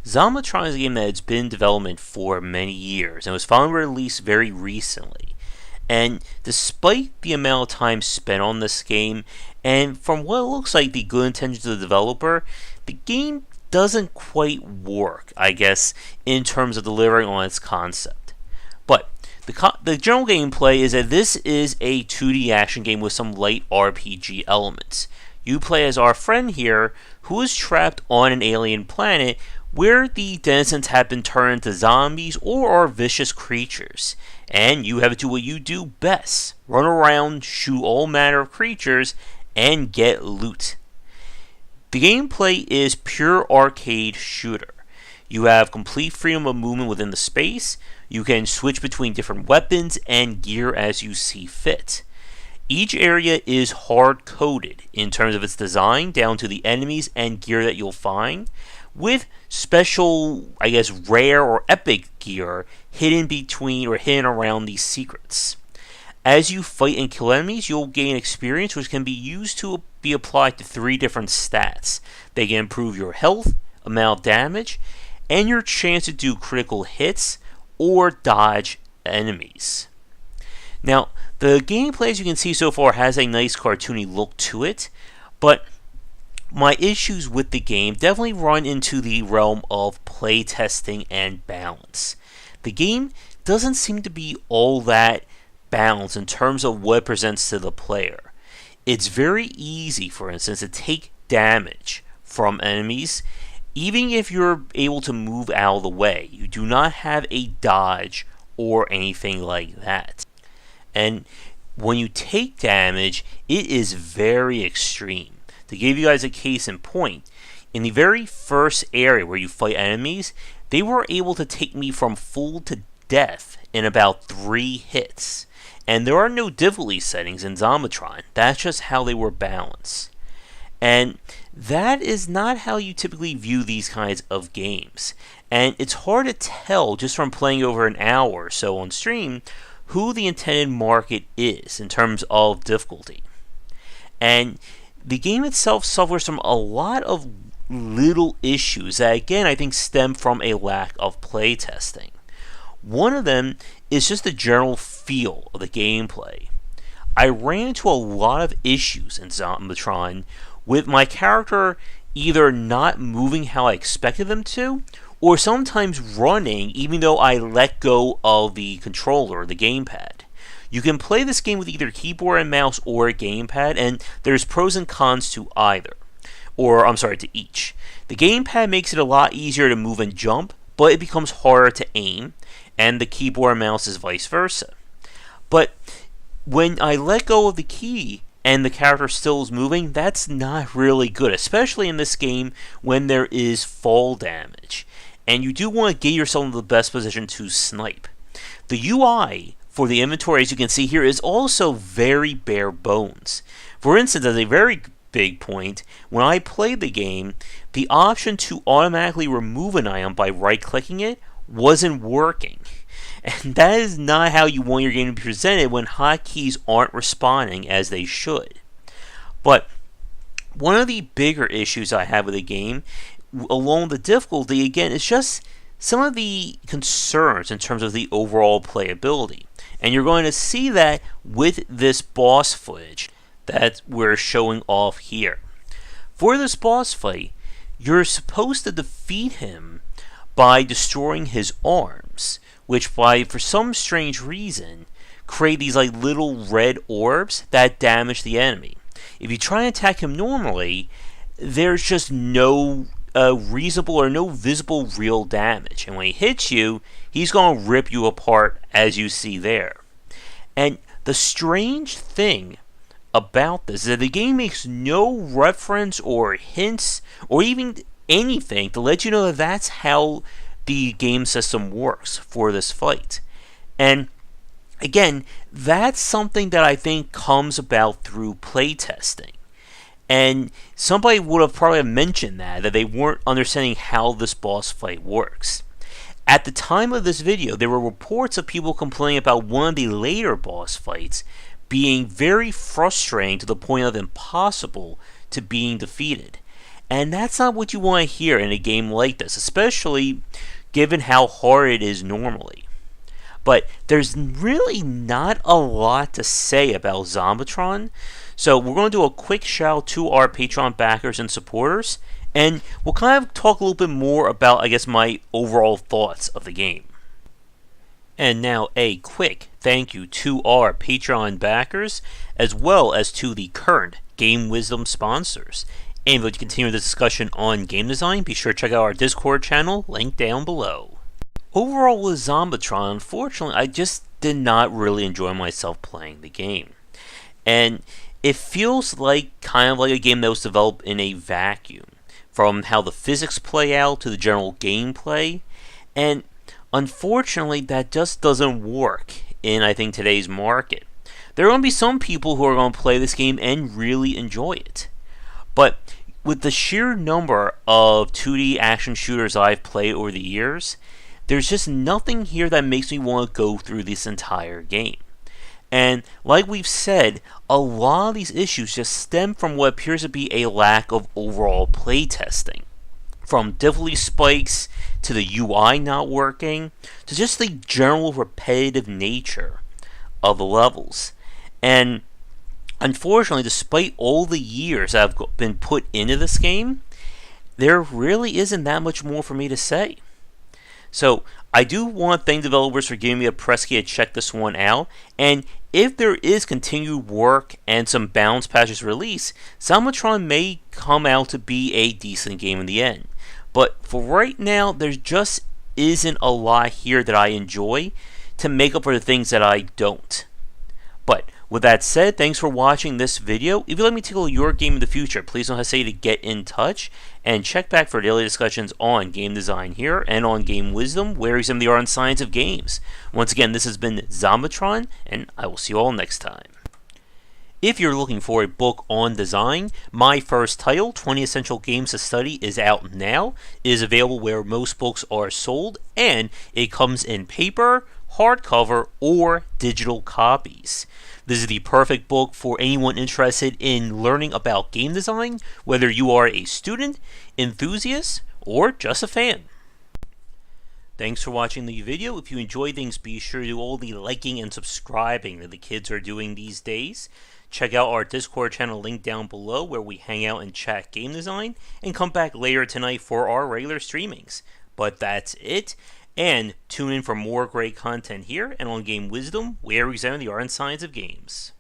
Zombotron is a game that has been in development for many years and was finally released very recently. And despite the amount of time spent on this game, and from what looks like the good intentions of the developer, the game doesn't quite work, I guess, in terms of delivering on its concept. But the general gameplay is that this is a 2D action game with some light RPG elements. You play as our friend here, who is trapped on an alien planet where the denizens have been turned into zombies or are vicious creatures. And you have to do what you do best: run around, shoot all manner of creatures, and get loot. The gameplay is pure arcade shooter. You have complete freedom of movement within the space. You can switch between different weapons and gear as you see fit. Each area is hard-coded in terms of its design, down to the enemies and gear that you'll find, with special, I guess, rare or epic gear hidden between or hidden around these secrets. As you fight and kill enemies, you'll gain experience which can be used to be applied to 3 different stats. They can improve your health, amount of damage, and your chance to do critical hits or dodge enemies. Now, the gameplay, as you can see so far, has a nice cartoony look to it, but my issues with the game definitely run into the realm of playtesting and balance. The game doesn't seem to be all that balanced in terms of what it presents to the player. It's very easy, for instance, to take damage from enemies, even if you're able to move out of the way. You do not have a dodge or anything like that. And when you take damage, it is very extreme. To give you guys a case in point, in the very first area where you fight enemies, they were able to take me from full to death in about 3 hits. And there are no difficulty settings in Zombotron. That's just how they were balanced. And that is not how you typically view these kinds of games. And it's hard to tell just from playing over an hour or so on stream who the intended market is in terms of difficulty. And the game itself suffers from a lot of little issues that, again, I think stem from a lack of playtesting. One of them is just the general feel of the gameplay. I ran into a lot of issues in Zombotron with my character either not moving how I expected them to, or sometimes running even though I let go of the controller, the gamepad. You can play this game with either keyboard and mouse or a gamepad, and there's pros and cons to either. To each. The gamepad makes it a lot easier to move and jump, but it becomes harder to aim, and the keyboard and mouse is vice versa. But when I let go of the key and the character still is moving, that's not really good, especially in this game when there is fall damage. And you do want to get yourself in the best position to snipe. The UI for the inventory, as you can see here, is also very bare bones. For instance, as a very big point, when I played the game, the option to automatically remove an item by right-clicking it wasn't working. And that is not how you want your game to be presented when hotkeys aren't responding as they should. But one of the bigger issues I have with the game, along with the difficulty, again, is just some of the concerns in terms of the overall playability. And you're going to see that with this boss footage that we're showing off here. For this boss fight, you're supposed to defeat him by destroying his arms, which for some strange reason, create these like little red orbs that damage the enemy. If you try and attack him normally, there's just no reasonable or no visible real damage. And when he hits you, he's going to rip you apart, as you see there. And the strange thing about this is that the game makes no reference or hints or even anything to let you know that that's how the game system works for this fight. And again, that's something that I think comes about through playtesting. And somebody would have probably mentioned that they weren't understanding how this boss fight works. At the time of this video, there were reports of people complaining about one of the later boss fights being very frustrating to the point of impossible to being defeated. And that's not what you want to hear in a game like this, especially given how hard it is normally. But there's really not a lot to say about Zombotron, so we're going to do a quick shout out to our Patreon backers and supporters, and we'll kind of talk a little bit more about, I guess, my overall thoughts of the game. And now a quick thank you to our Patreon backers, as well as to the current Game Wisdom sponsors. And if you'd like to continue the discussion on game design, be sure to check out our Discord channel, link down below. Overall with Zombotron, unfortunately, I just did not really enjoy myself playing the game. And it feels like kind of like a game that was developed in a vacuum, from how the physics play out to the general gameplay, and unfortunately that just doesn't work in, I think, today's market. There are going to be some people who are going to play this game and really enjoy it, but with the sheer number of 2D action shooters I've played over the years, there's just nothing here that makes me want to go through this entire game. And like we've said, a lot of these issues just stem from what appears to be a lack of overall playtesting. From difficulty spikes, to the UI not working, to just the general repetitive nature of the levels. And unfortunately, despite all the years that have been put into this game, there really isn't that much more for me to say. So I do want to thank developers for giving me a press key to check this one out, and if there is continued work and some balance patches released, Zombotron may come out to be a decent game in the end. But for right now, there just isn't a lot here that I enjoy to make up for the things that I don't. But with that said, thanks for watching this video. If you'd like me to tackle your game in the future, please don't hesitate to get in touch and check back for daily discussions on game design here and on Game Wisdom, where we examine the art and science of games. Once again, this has been Zombotron, and I will see you all next time. If you're looking for a book on design, my first title, 20 Essential Games to Study, is out now. It is available where most books are sold, and it comes in paper, hardcover, or digital copies. This is the perfect book for anyone interested in learning about game design, whether you are a student, enthusiast, or just a fan. Thanks for watching the video. If you enjoyed things, be sure to do all the liking and subscribing that the kids are doing these days. Check out our Discord channel linked down below, where we hang out and chat game design, and come back later tonight for our regular streamings. But that's it, and tune in for more great content here and on Game Wisdom, where we examine the art and science of games.